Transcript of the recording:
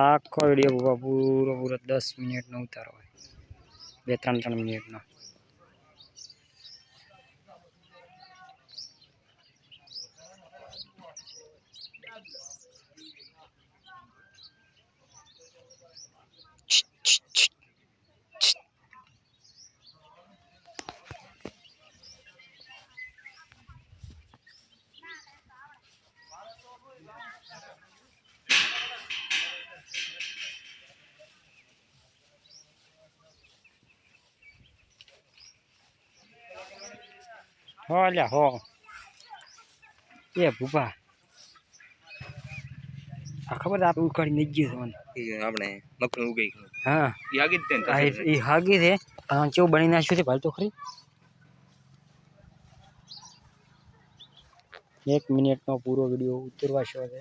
આખો વિડીયો પૂરો પૂરો 10 મિનિટનો ઉતારો હોય, 2-3 મિનિટનો. હો લ્યા હો એ ભૂપા આ ખબર આપણે ઉખાડી નહીં ગયું આપણે મકનું ઉગઈ ગયું. હા એ આગી જ તે એ હાગી છે કેવું બની નાખ્યું છે ભાઈ તો ખરી. 1 મિનિટનો પૂરો વિડીયો ઉતરવા છે.